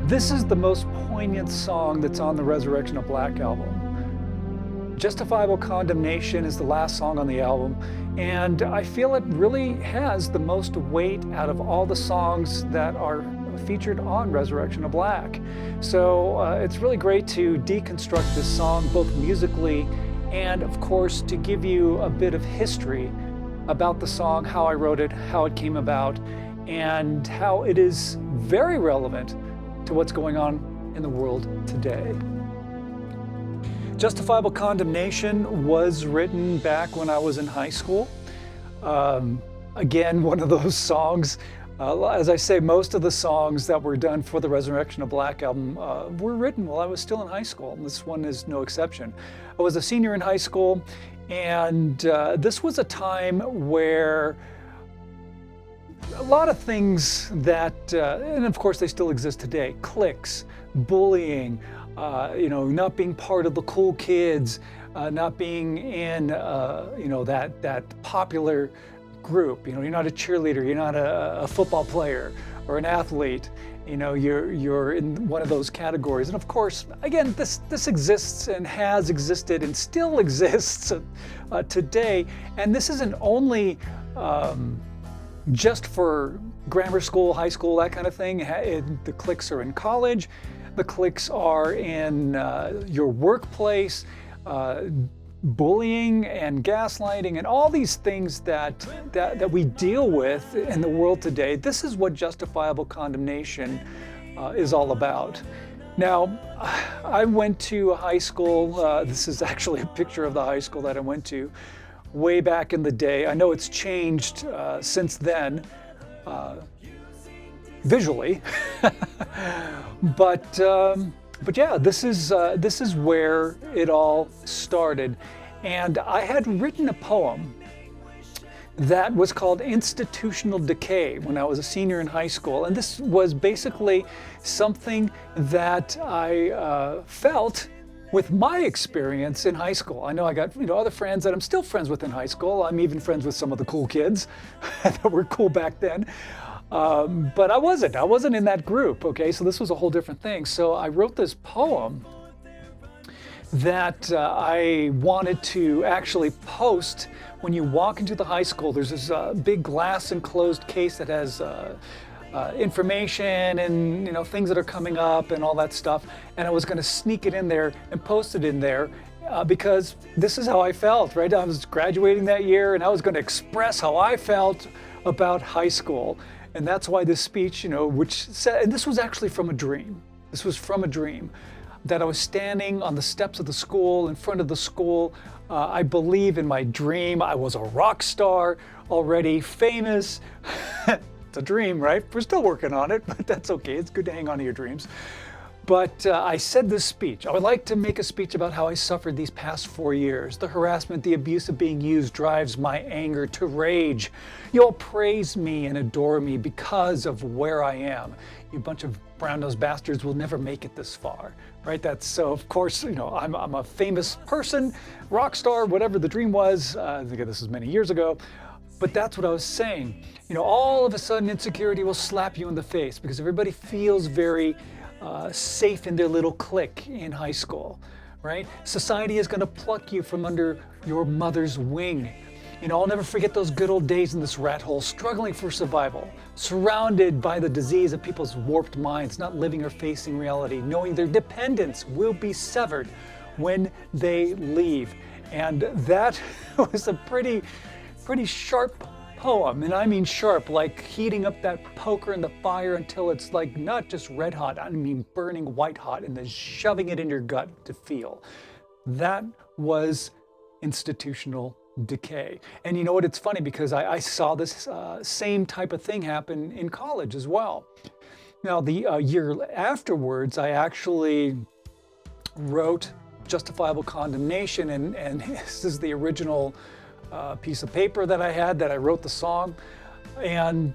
This is the most poignant song that's on the Resurrection of Black album. Justifiable Condemnation is the last song on the album, and I feel it really has the most weight out of all the songs that are featured on Resurrection of Black. So it's really great to deconstruct this song, both musically and, of course, to give you a bit of history about the song, how I wrote it, how it came about, and how it is very relevant to what's going on in the world today. Justifiable Condemnation was written back when I was in high school. Again, one of those songs, as I say, most of the songs that were done for the Resurrection of Black album were written while I was still in high school. This one is no exception. I was a senior in high school, and this was a time where a lot of things that, and of course they still exist today, cliques, bullying, not being part of the cool kids, not being in, that popular group. You're not a cheerleader, you're not a football player or an athlete. You're in one of those categories. And of course, again, this exists and has existed and still exists today. And this isn't only just for grammar school, high school, that kind of thing. The cliques are in college. The cliques are in your workplace, bullying and gaslighting and all these things that we deal with in the world today. This is what Justifiable Condemnation is all about. Now, I went to a high school. This is actually a picture of the high school that I went to way back in the day. I know it's changed since then, visually, but yeah, this is where it all started. And I had written a poem that was called Institutional Decay when I was a senior in high school, and this was basically something that I felt with my experience in high school. I know I got other friends that I'm still friends with in high school. I'm even friends with some of the cool kids that were cool back then. But I wasn't in that group, okay? So this was a whole different thing. So I wrote this poem that I wanted to actually post. When you walk into the high school, there's this big glass enclosed case that has information and things that are coming up and all that stuff, and I was going to sneak it in there and post it in there because this is how I felt, right? I was graduating that year and I was going to express how I felt about high school, and that's why this speech, which said, and this was actually from a dream. This was from a dream that I was standing on the steps of the school, in front of the school. I believe in my dream I was a rock star, already famous. It's a dream, right? We're still working on it, but that's okay. It's good to hang on to your dreams. But I said this speech. I would like to make a speech about how I suffered these past 4 years. The harassment, the abuse of being used drives my anger to rage. You all praise me and adore me because of where I am. You bunch of brown-nosed bastards will never make it this far, right? So of course, I'm a famous person, rock star, whatever the dream was. I think this was many years ago. But that's what I was saying. All of a sudden insecurity will slap you in the face because everybody feels very safe in their little clique in high school, right? Society is going to pluck you from under your mother's wing. I'll never forget those good old days in this rat hole, struggling for survival, surrounded by the disease of people's warped minds, not living or facing reality, knowing their dependence will be severed when they leave. And that was a pretty sharp poem, and I mean sharp, like heating up that poker in the fire until it's like not just red hot, I mean burning white hot, and then shoving it in your gut to feel. That was institutional decay. And you know what, it's funny because I saw this same type of thing happen in college as well. Now the year afterwards, I actually wrote Justifiable Condemnation, and this is the original piece of paper that I had that I wrote the song, and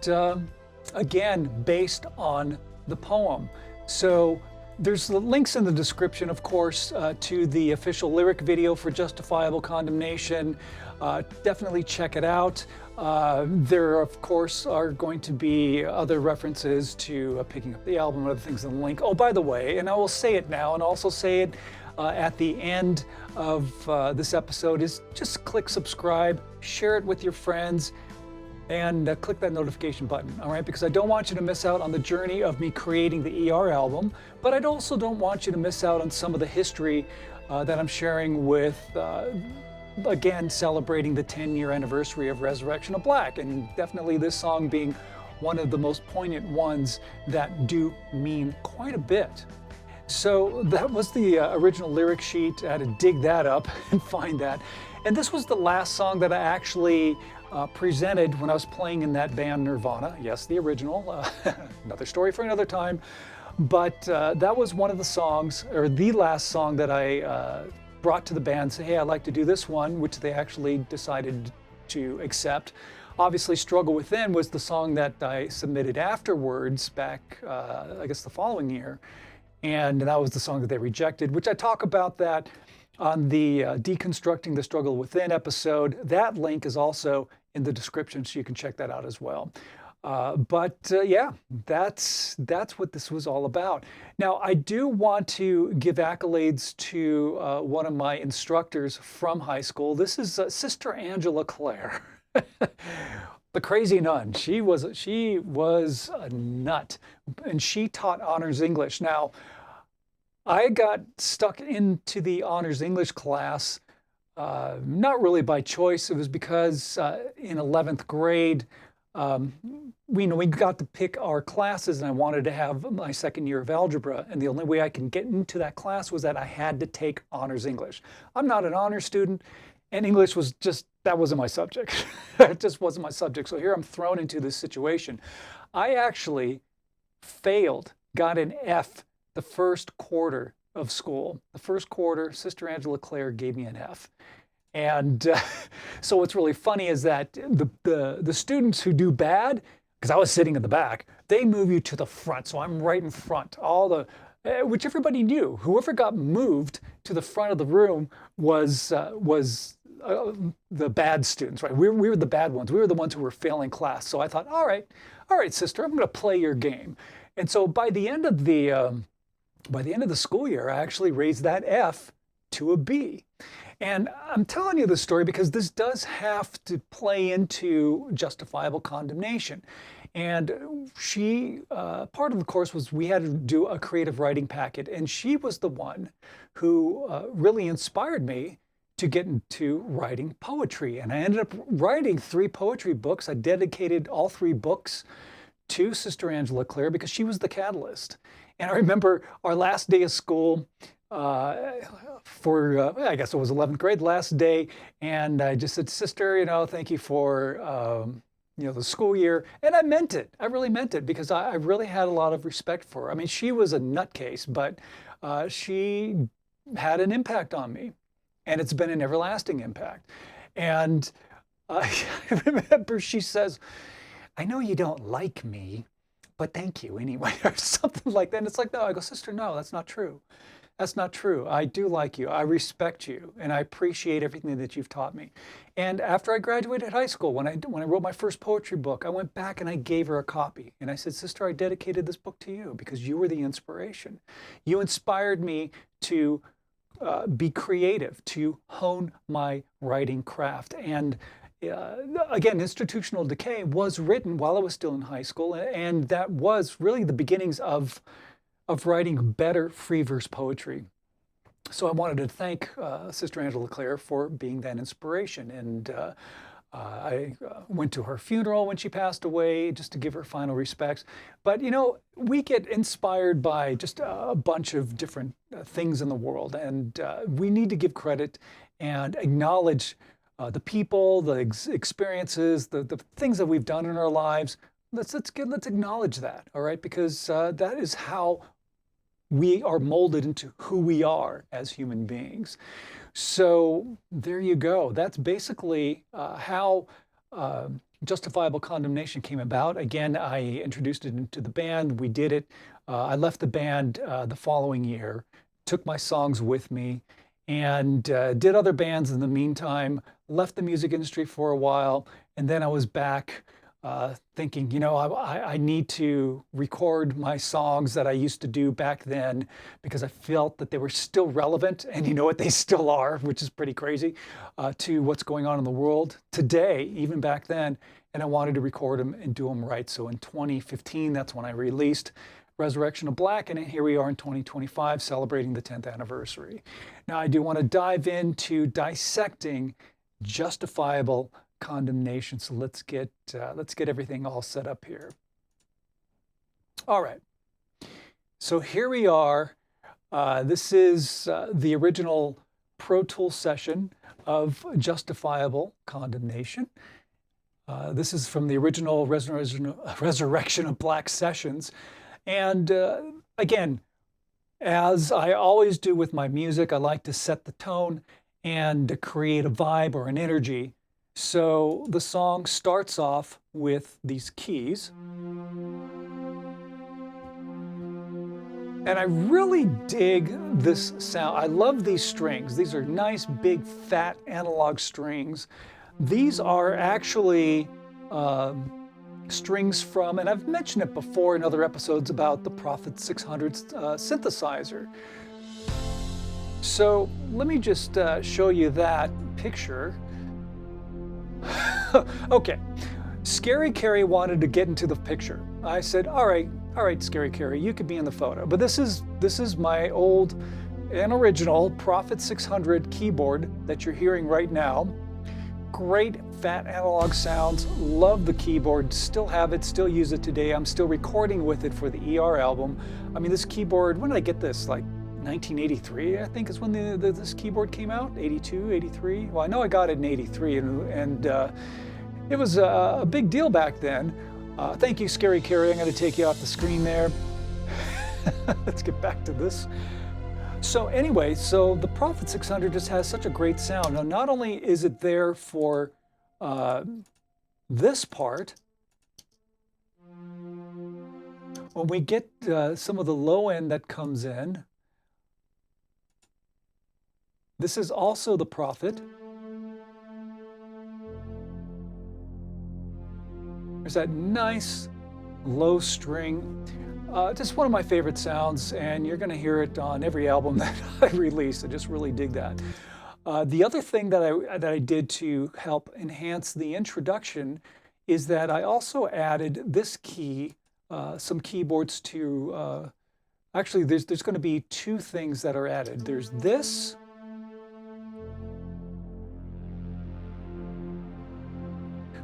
again based on the poem. So There's the links in the description, of course, to the official lyric video for Justifiable Condemnation. Definitely check it out. There, of course, are going to be other references to picking up the album and other things in the link. Oh, by the way, and I will say it now and also say it at the end of this episode, is just click subscribe, share it with your friends, and click that notification button, all right? Because I don't want you to miss out on the journey of me creating the ER album, but I also don't want you to miss out on some of the history that I'm sharing with, again, celebrating the 10-year anniversary of Resurrection of Black, and definitely this song being one of the most poignant ones that do mean quite a bit. So that was the original lyric sheet. I had to dig that up and find that. And this was the last song that I actually presented when I was playing in that band Nirvana. Yes, the original. Another story for another time. But that was one of the songs, or the last song that I brought to the band, say, hey, I'd like to do this one, which they actually decided to accept. Obviously, Struggle Within was the song that I submitted afterwards back, I guess, the following year. And that was the song that they rejected, which I talk about that on the Deconstructing the Struggle Within episode. That link is also in the description, so you can check that out as well. Yeah, that's what this was all about. Now, I do want to give accolades to one of my instructors from high school. This is Sister Angela Claire. The crazy nun. She was a nut, and she taught honors English. Now, I got stuck into the honors English class, not really by choice. It was because in 11th grade, we got to pick our classes, and I wanted to have my second year of algebra, and the only way I can get into that class was that I had to take honors English. I'm not an honors student, and English was just, that wasn't my subject. It just wasn't my subject. So here I'm thrown into this situation. I actually failed, got an F the first quarter of school. The first quarter, Sister Angela Claire gave me an F. And so what's really funny is that the students who do bad, because I was sitting in the back, they move you to the front. So I'm right in front. Which everybody knew. Whoever got moved to the front of the room was the bad students, right? We were the bad ones. We were the ones who were failing class. So I thought, all right, sister, I'm going to play your game. And so by the end of the school year, I actually raised that F to a B. And I'm telling you this story because this does have to play into justifiable condemnation. And part of the course was we had to do a creative writing packet. And she was the one who really inspired me to get into writing poetry. And I ended up writing 3 poetry books. I dedicated all 3 books to Sister Angela Claire because she was the catalyst. And I remember our last day of school, I guess it was 11th grade, last day, and I just said, Sister, thank you for the school year. And I meant it. I really meant it because I really had a lot of respect for her. I mean, she was a nutcase, but she had an impact on me, and it's been an everlasting impact. And I remember she says, I know you don't like me, but thank you anyway, or something like that. And it's like, no, I go, Sister, no, that's not true. That's not true. I do like you. I respect you, and I appreciate everything that you've taught me. And after I graduated high school, when I wrote my first poetry book, I went back and I gave her a copy. And I said, Sister, I dedicated this book to you because you were the inspiration. You inspired me to be creative, to hone my writing craft. And again, Institutional Decay was written while I was still in high school, and that was really the beginnings of writing better free verse poetry. So I wanted to thank Sister Angela Claire for being that inspiration. And I went to her funeral when she passed away just to give her final respects. But we get inspired by just a bunch of different things in the world, and we need to give credit and acknowledge the people, the experiences, the things that we've done in our lives. Let's acknowledge that, all right? Because that is how we are molded into who we are as human beings. So there you go. That's basically how Justifiable Condemnation came about. Again, I introduced it into the band. We did it. I left the band the following year, took my songs with me, and did other bands in the meantime, left the music industry for a while, and then I was back thinking, I need to record my songs that I used to do back then because I felt that they were still relevant, and you know what, they still are, which is pretty crazy, to what's going on in the world today, even back then, and I wanted to record them and do them right. So in 2015, that's when I released Resurrection of Black, and here we are in 2025 celebrating the 10th anniversary. Now I do want to dive into dissecting justifiable condemnation. So let's get everything all set up here. All right. So here we are. This is the original Pro Tools session of Justifiable Condemnation. This is from the original Resurrection of Black sessions. And again, as I always do with my music, I like to set the tone and to create a vibe or an energy. So the song starts off with these keys. And I really dig this sound. I love these strings. These are nice, big, fat analog strings. These are actually strings from, and I've mentioned it before in other episodes about the Prophet 600 synthesizer. So let me just show you that picture. Okay, Scary Carrie wanted to get into the picture. I said, all right, Scary Carrie, you could be in the photo. But this is my old and original Prophet 600 keyboard that you're hearing right now. Great fat analog sounds, love the keyboard, still have it, still use it today. I'm still recording with it for the ER album. I mean, this keyboard, when did I get this? Like 1983, I think is when this keyboard came out, 82, 83. Well, I know I got it in 83, and it was a big deal back then. Thank you, Scary Carrie. I'm going to take you off the screen there. Let's get back to this. So anyway, so the Prophet 600 just has such a great sound. Now, not only is it there for this part, when we get some of the low end that comes in, this is also the Prophet. There's that nice low string. Just one of my favorite sounds, and you're going to hear it on every album that I release. I just really dig that. The other thing that I did to help enhance the introduction is that I also added this key, some keyboards to. Actually, there's going to be two things that are added. There's this.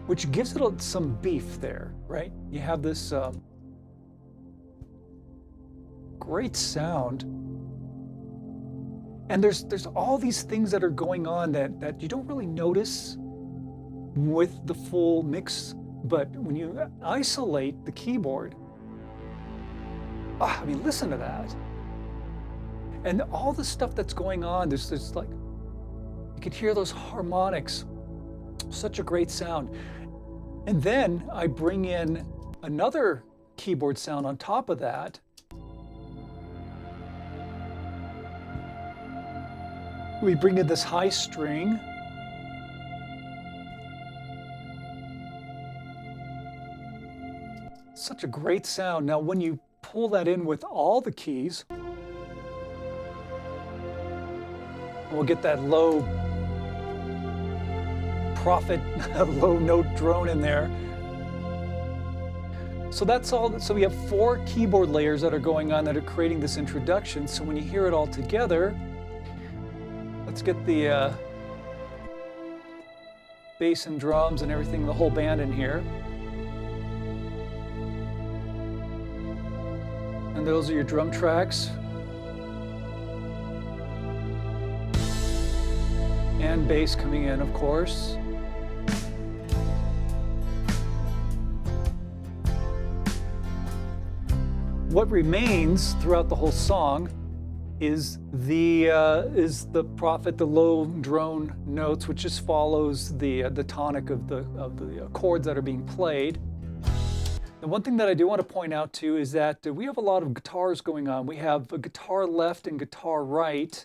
Which gives it some beef there, right? You have this great sound. And there's all these things that are going on that you don't really notice with the full mix, but when you isolate the keyboard, I mean, listen to that. And all the stuff that's going on, there's like, you can hear those harmonics, such a great sound. And then I bring in another keyboard sound on top of that. We bring in this high string. Such a great sound. Now, when you pull that in with all the keys, we'll get that low Prophet, low note drone in there. So that's all. So we have 4 keyboard layers that are going on that are creating this introduction. So when you hear it all together, let's get the bass and drums and everything, the whole band in here. And those are your drum tracks. And bass coming in, of course. What remains throughout the whole song is the prophet, the low drone notes, which just follows the tonic of the chords that are being played. And one thing that I do want to point out too is that we have a lot of guitars going on. We have a guitar left and guitar right.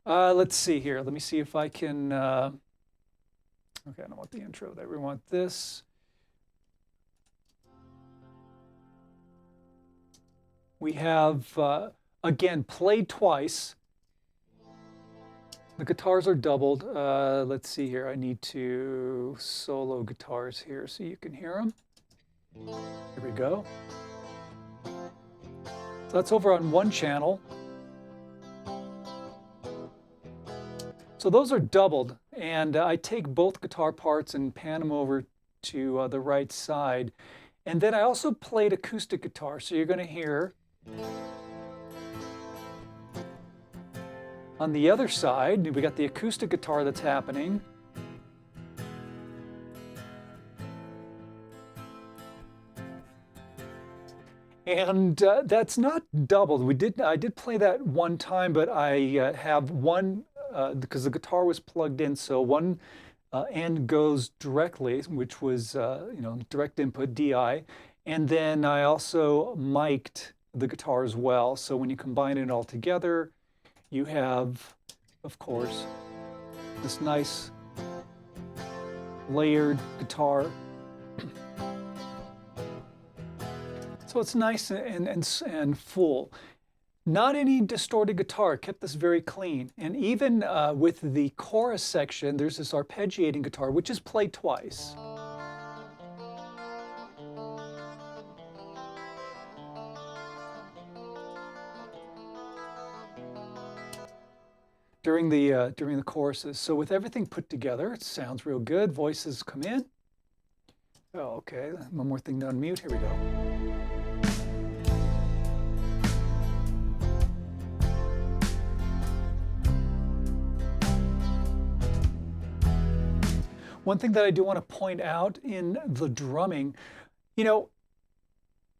Let's see here. Let me see if I can. Okay, I don't want the intro there. We want this. We have, again, played twice. The guitars are doubled. Let's see here. I need to solo guitars here so you can hear them. Here we go. So that's over on one channel. So those are doubled, and I take both guitar parts and pan them over to the right side. And then I also played acoustic guitar, so you're going to hear on the other side, we got the acoustic guitar that's happening. And that's not doubled. I did play that one time, but I have one, because the guitar was plugged in, so one end goes directly, which was direct input DI, and then I also mic'd the guitar as well. So when you combine it all together, you have, of course, this nice layered guitar. So it's nice and full. Not any distorted guitar, kept this very clean. And even with the chorus section, there's this arpeggiating guitar, which is played twice. During the choruses. So with everything put together, it sounds real good. Voices come in. Oh, okay, one more thing to unmute. Here we go. One thing that I do want to point out in the drumming,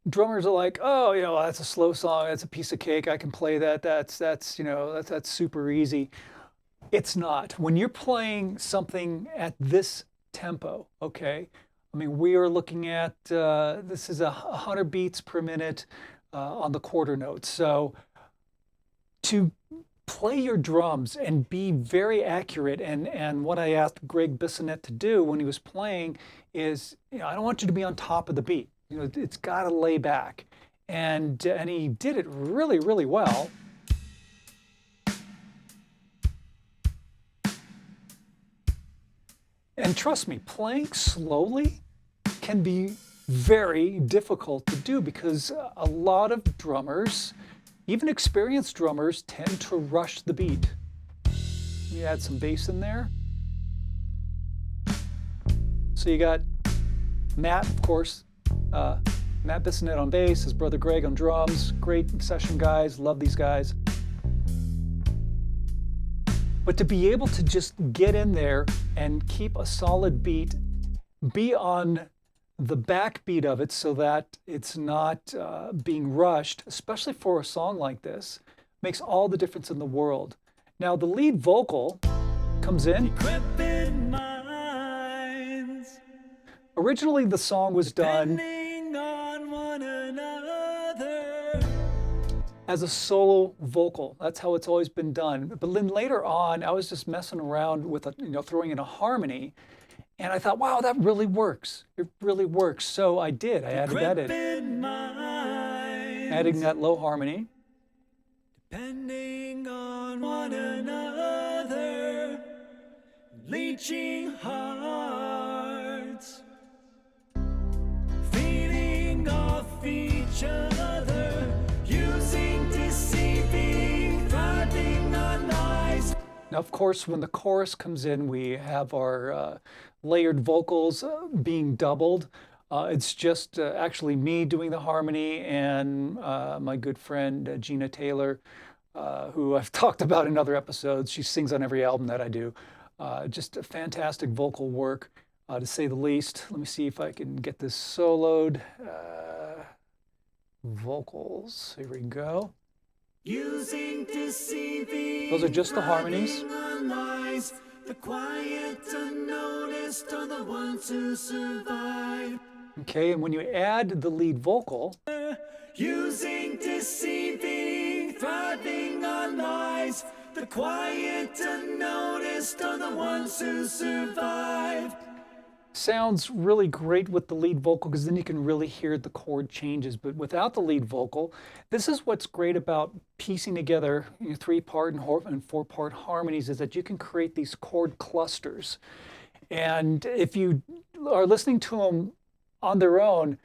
drummers are like, oh, that's a slow song, that's a piece of cake, I can play that, that's super easy. It's not. When you're playing something at this tempo, okay, I mean, we are looking at, this is 100 beats per minute on the quarter notes. So to play your drums and be very accurate, and what I asked Greg Bissonette to do when he was playing is, I don't want you to be on top of the beat. It's got to lay back, and he did it really, really well. And trust me, playing slowly can be very difficult to do because a lot of drummers, even experienced drummers, tend to rush the beat. You add some bass in there. So you got Matt, of course, Matt Bissonette on bass, his brother Greg on drums, great session guys, love these guys. But to be able to just get in there and keep a solid beat, be on the backbeat of it so that it's not being rushed, especially for a song like this, makes all the difference in the world. Now the lead vocal comes in. Originally the song was done as a solo vocal. That's how it's always been done. But then later on, I was just messing around with throwing in a harmony. And I thought, wow, that really works. It really works. So I did. I added that in. Adding that low harmony. Depending on one another, leeching hearts, feeding off each other, using, deceiving, finding a nice. Now, of course, when the chorus comes in, we have our layered vocals being doubled. It's just actually me doing the harmony and my good friend Gina Taylor, who I've talked about in other episodes. She sings on every album that I do. Just a fantastic vocal work, to say the least. Let me see if I can get this soloed. Vocals, here we go. Using deceiving, Those are just the harmonies. on lies. The quiet, unnoticed are the ones who survive. Okay, and when you add the lead vocal, Using deceiving, thriving on lies. The quiet, unnoticed are the ones who survive. sounds really great with the lead vocal because then you can really hear the chord changes. But without the lead vocal, this is what's great about piecing together three-part and four-part harmonies, is that you can create these chord clusters. And if you are listening to them on their own,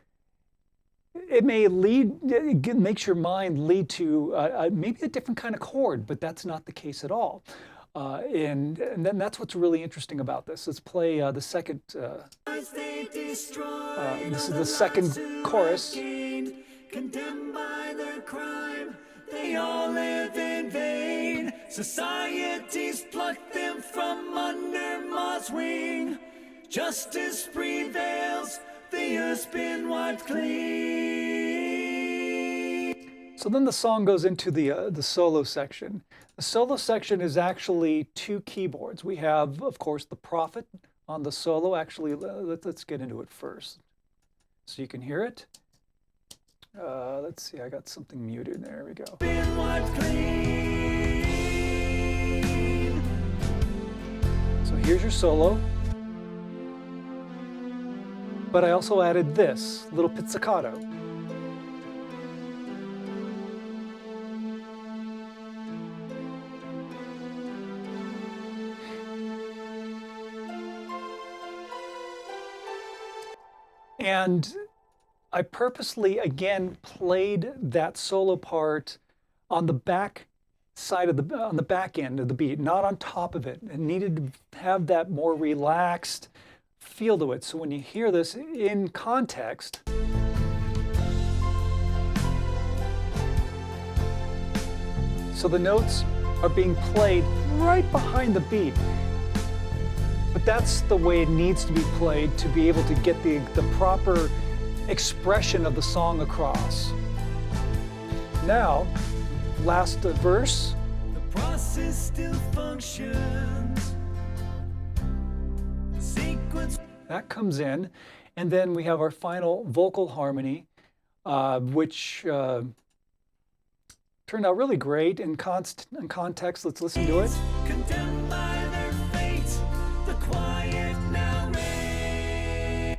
it may it makes your mind lead to maybe a different kind of chord, but that's not the case at all. And then that's what's really interesting about this. Let's play the second. This is the second chorus. Condemned by their crime, they all live in vain. Society's plucked them from under Ma's wing. Justice prevails, the earth's been wiped clean. So then the song goes into the solo section. The solo section is actually two keyboards. We have, of course, the prophet on the solo. Actually, let's get into it first, so you can hear it. Let's see, I got something muted. There we go. Been wiped clean. So here's your solo. But I also added this little pizzicato. And I purposely, again, played that solo part on the back side of on the back end of the beat, not on top of it. It needed to have that more relaxed feel to it. So when you hear this in context, so the notes are being played right behind the beat. But that's the way it needs to be played to be able to get the proper expression of the song across. Now, last verse. The process still functions. The sequence. That comes in, and then we have our final vocal harmony, which turned out really great in context. Let's listen to it. Condemned by their fate, the quiet now reigns.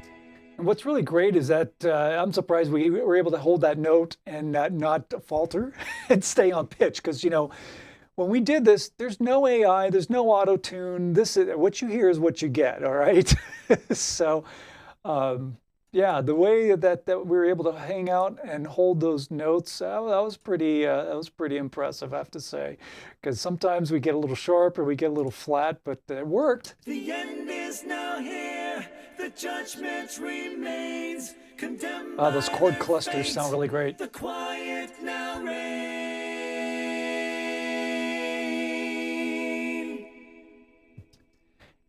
And what's really great is that I'm surprised we were able to hold that note and not falter and stay on pitch, because, you know, when we did this, there's no AI, there's no auto-tune. This is what you hear is what you get, all right? So, yeah, the way that we were able to hang out and hold those notes, that was pretty impressive, I have to say. Because sometimes we get a little sharp or we get a little flat, but it worked. The end is now here, the judgment remains. Condemned Those by chord their clusters fate, sound really great. the quiet now reigns.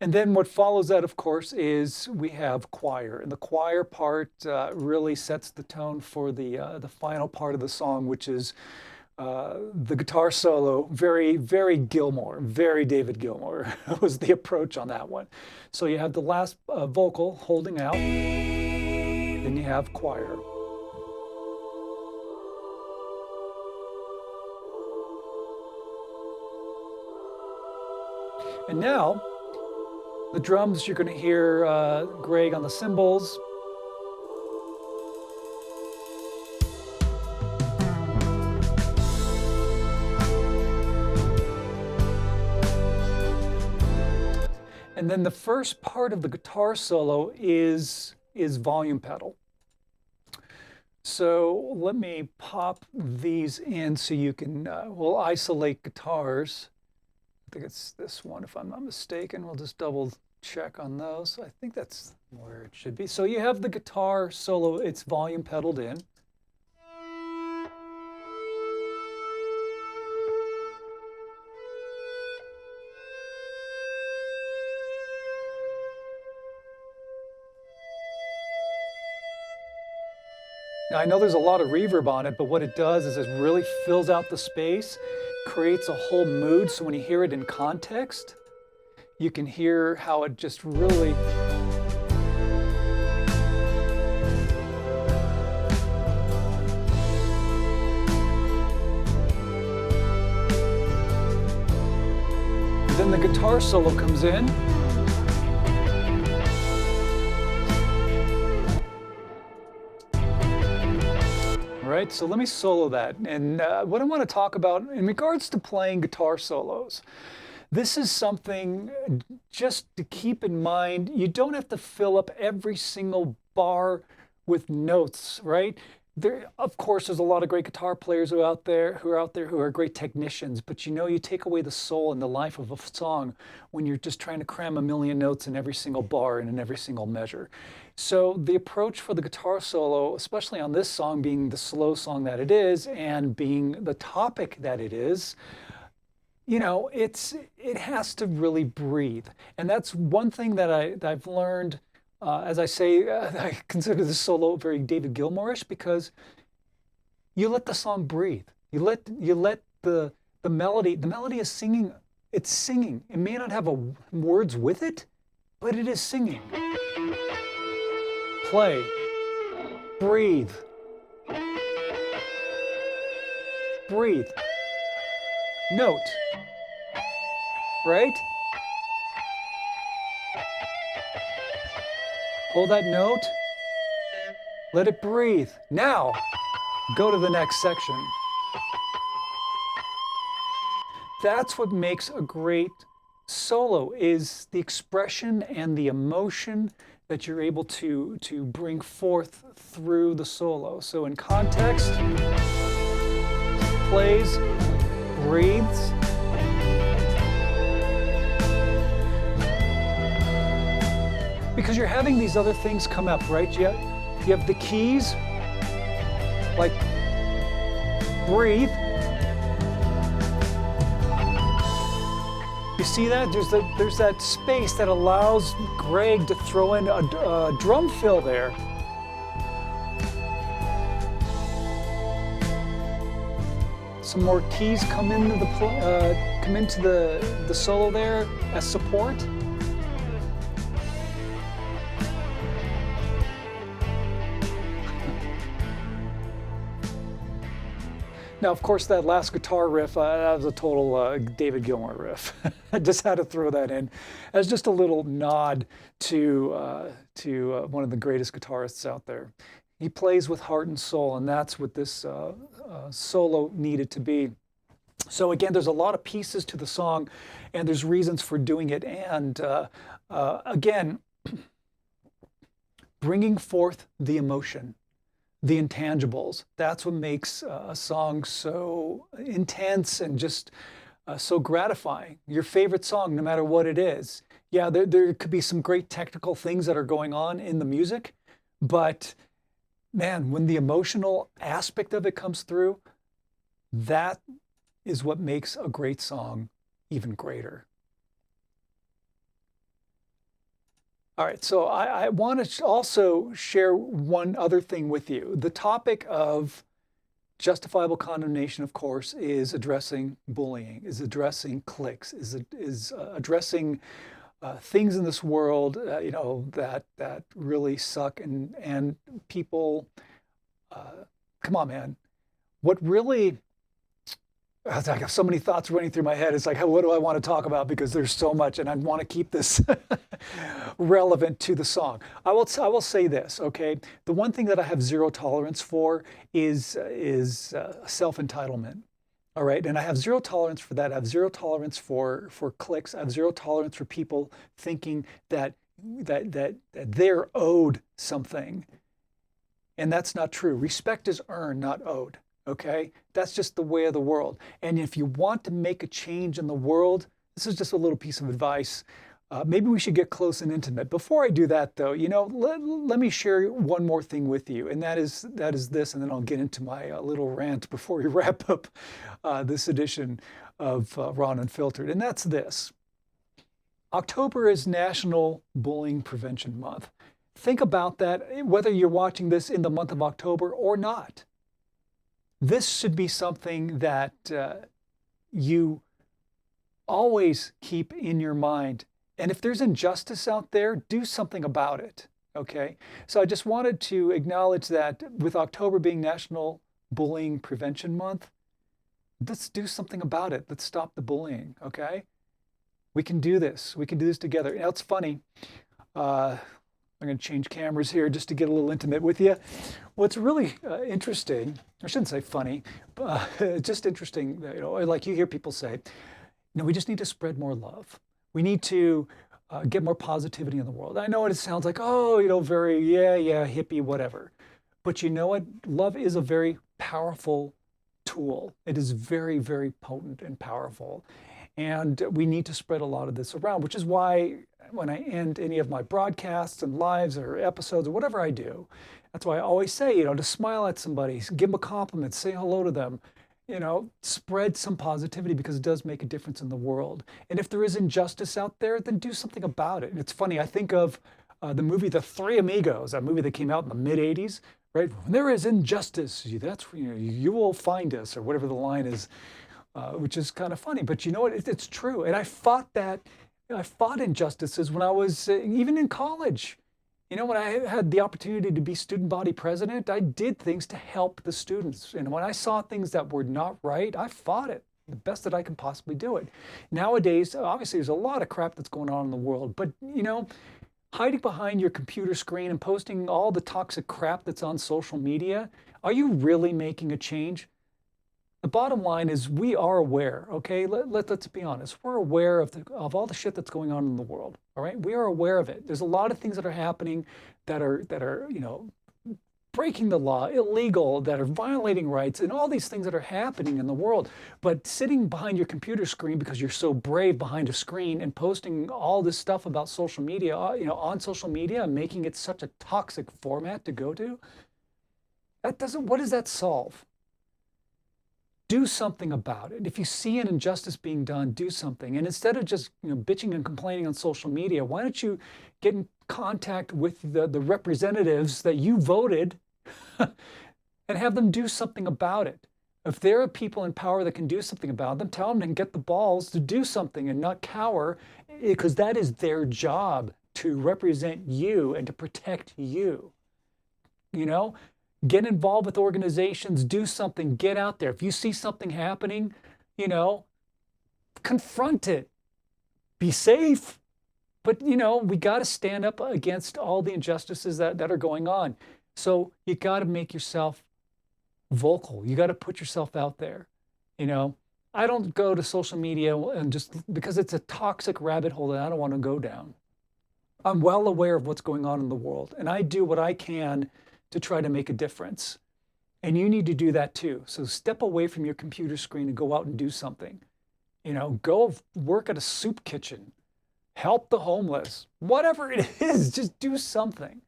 And then what follows that, of course, is we have choir. And the choir part really sets the tone for the final part of the song, which is the guitar solo. Very, very Gilmour, very David Gilmour was the approach on that one. So you have the last vocal holding out, then you have choir. And now, the drums, you're going to hear Greg on the cymbals. And then the first part of the guitar solo is volume pedal. So let me pop these in so you can, we'll isolate guitars. I think it's this one, if I'm not mistaken. We'll just double check on those. I think that's where it should be. So you have the guitar solo, it's volume pedaled in. Now, I know there's a lot of reverb on it, but what it does is it really fills out the space, creates a whole mood. So when you hear it in context, you can hear how it just really. Then the guitar solo comes in. All right, so let me solo that. And what I want to talk about in regards to playing guitar solos, this is something just to keep in mind. You don't have to fill up every single bar with notes, right? There, of course, there's a lot of great guitar players who are out there who are great technicians, but you take away the soul and the life of a song when you're just trying to cram a million notes in every single bar and in every single measure. So the approach for the guitar solo, especially on this song being the slow song that it is and being the topic that it is, it has to really breathe. And that's one thing that I've learned. As I say, I consider this solo very David Gilmour-ish because you let the song breathe. You let the melody. The melody is singing. It's singing. It may not have words with it, but it is singing. Play. Breathe. Breathe. Note. Right? Hold that note, let it breathe. Now, go to the next section. That's what makes a great solo, is the expression and the emotion that you're able to bring forth through the solo. So in context, plays, breathes, because you're having these other things come up, right? You have the keys, like breathe. You see that? There's that space that allows Greg to throw in a drum fill there. Some more keys come into the solo there as support. Now, of course, that last guitar riff, that was a total David Gilmour riff. I just had to throw that in as just a little nod to one of the greatest guitarists out there. He plays with heart and soul, and that's what this solo needed to be. So again, there's a lot of pieces to the song, and there's reasons for doing it. And again, bringing forth the emotion, the intangibles. That's what makes a song so intense and just so gratifying. Your favorite song, no matter what it is. Yeah, there could be some great technical things that are going on in the music, but man, when the emotional aspect of it comes through, that is what makes a great song even greater. All right, so I want to also share one other thing with you. The topic of justifiable condemnation, of course, is addressing bullying, is addressing cliques, is addressing things in this world, that really suck, and people. Come on, man. What really? I have so many thoughts running through my head. It's like, what do I want to talk about? Because there's so much, and I want to keep this relevant to the song. I will say this, okay? The one thing that I have zero tolerance for is self-entitlement. All right, and I have zero tolerance for that. I have zero tolerance for cliques. I have zero tolerance for people thinking that they're owed something, and that's not true. Respect is earned, not owed. Okay, that's just the way of the world. And if you want to make a change in the world, this is just a little piece of advice. Maybe we should get close and intimate. Before I do that, though, let me share one more thing with you, and that is this, and then I'll get into my little rant before we wrap up this edition of Ron Unfiltered, and that's this. October is National Bullying Prevention Month. think about that, whether you're watching this in the month of October or not. This should be something that you always keep in your mind. And if there's injustice out there, do something about it. Okay. So I just wanted to acknowledge that with October being National Bullying Prevention Month, let's do something about it. Let's stop the bullying. Okay. We can do this. We can do this together. Now, it's funny. I'm going to change cameras here just to get a little intimate with you. What's really interesting, I shouldn't say funny, but just interesting, like you hear people say, we just need to spread more love. We need to get more positivity in the world. I know it sounds like, very, hippie, whatever. But you know what? Love is a very powerful tool. It is very, very potent and powerful. And we need to spread a lot of this around, which is why when I end any of my broadcasts and lives or episodes or whatever I do, that's why I always say, to smile at somebody, give them a compliment, say hello to them, spread some positivity, because it does make a difference in the world. And if there is injustice out there, then do something about it. And it's funny, I think of the movie The Three Amigos, that movie that came out in the mid-'80s, right? When there is injustice, that's where you will find us, or whatever the line is, which is kind of funny. But you know what? It's true. And I fought injustices when I was even in college. When I had the opportunity to be student body president, I did things to help the students. And when I saw things that were not right, I fought it the best that I can possibly do it. Nowadays, obviously, there's a lot of crap that's going on in the world. But, hiding behind your computer screen and posting all the toxic crap that's on social media, are you really making a change? The bottom line is we are aware, okay? Let's be honest. We're aware of all the shit that's going on in the world, all right? We are aware of it. There's a lot of things that are happening that are breaking the law, illegal, that are violating rights, and all these things that are happening in the world. But sitting behind your computer screen because you're so brave behind a screen and posting all this stuff about social media, on social media, and making it such a toxic format to go to, what does that solve? Do something about it. If you see an injustice being done, do something. And instead of just bitching and complaining on social media, why don't you get in contact with the representatives that you voted and have them do something about it? If there are people in power that can do something about them, tell them and get the balls to do something and not cower, because that is their job, to represent you and to protect you. Get involved with organizations, do something, get out there. If you see something happening, confront it. Be safe. But, we got to stand up against all the injustices that are going on. So you got to make yourself vocal. You got to put yourself out there. I don't go to social media and just because it's a toxic rabbit hole that I don't want to go down. I'm well aware of what's going on in the world, and I do what I can to try to make a difference. And you need to do that too. So step away from your computer screen and go out and do something. Go work at a soup kitchen, help the homeless, whatever it is, just do something.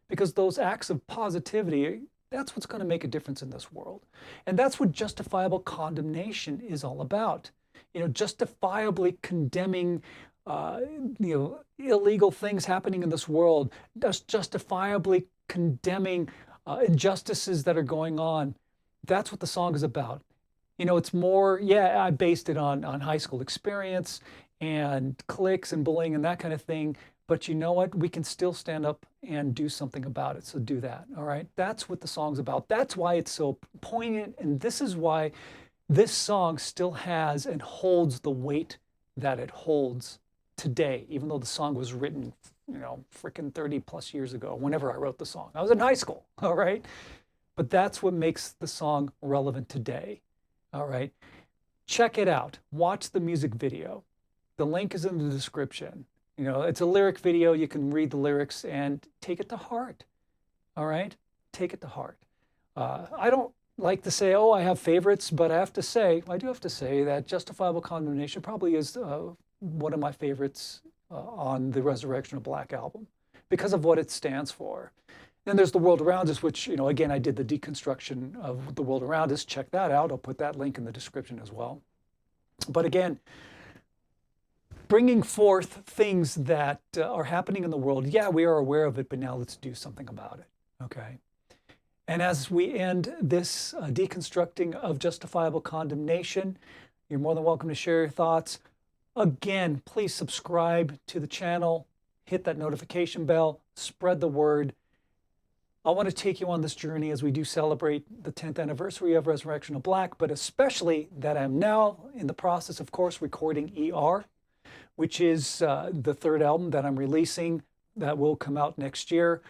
Because those acts of positivity, that's what's going to make a difference in this world. And that's what justifiable condemnation is all about. Justifiably condemning illegal things happening in this world, justifiably condemning injustices that are going on. That's what the song is about. It's more, I based it on high school experience and cliques and bullying and that kind of thing. But you know what? We can still stand up and do something about it. So do that. All right. That's what the song's about. That's why it's so poignant. And this is why this song still has and holds the weight that it holds today, even though the song was written freaking 30 plus years ago, whenever I wrote the song. I was in high school, all right? But that's what makes the song relevant today, all right? Check it out. Watch the music video. The link is in the description. It's a lyric video. You can read the lyrics and take it to heart, all right? Take it to heart. I don't like to say, I have favorites, but I do have to say that Justifiable Condemnation probably is one of my favorites on the Resurrection of Black album because of what it stands for. Then there's The World Around Us, which, again, I did the deconstruction of The World Around Us. Check that out. I'll put that link in the description as well. But again, bringing forth things that are happening in the world. Yeah, we are aware of it, but now let's do something about it, okay? And as we end this deconstructing of justifiable condemnation, you're more than welcome to share your thoughts. Again, please subscribe to the channel, hit that notification bell, spread the word. I want to take you on this journey as we do celebrate the 10th anniversary of Resurrection of Black, but especially that I'm now in the process, of course, recording ER, which is the third album that I'm releasing that will come out next year.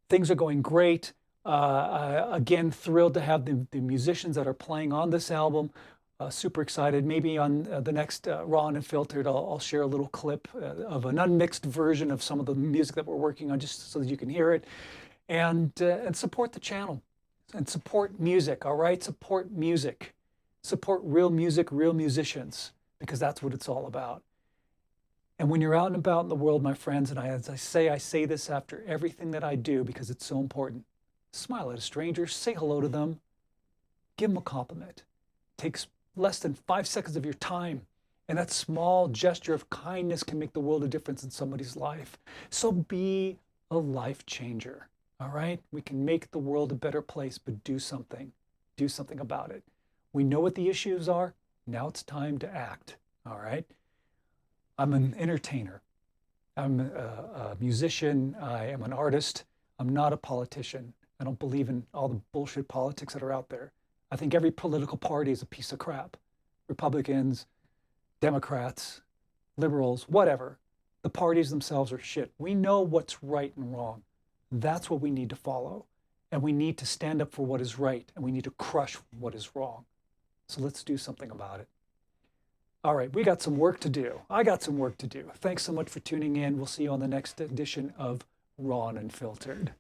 Things are going great. Again, thrilled to have the musicians that are playing on this album. Super excited. Maybe on the next Raw and Unfiltered, I'll share a little clip of an unmixed version of some of the music that we're working on, just so that you can hear it. And support the channel and support music, all right? Support music. Support real music, real musicians, because that's what it's all about. And when you're out and about in the world, my friends, and as I say this after everything that I do because it's so important. Smile at a stranger, say hello to them, give them a compliment. It takes less than 5 seconds of your time, and that small gesture of kindness can make the world a difference in somebody's life. So be a life changer, all right? We can make the world a better place, but do something. Do something about it. We know what the issues are. Now it's time to act, all right? I'm an entertainer. I'm a musician. I am an artist. I'm not a politician. I don't believe in all the bullshit politics that are out there. I think every political party is a piece of crap. Republicans, Democrats, liberals, whatever. The parties themselves are shit. We know what's right and wrong. That's what we need to follow. And we need to stand up for what is right. And we need to crush what is wrong. So let's do something about it. All right, we got some work to do. I got some work to do. Thanks so much for tuning in. We'll see you on the next edition of Raw and Unfiltered.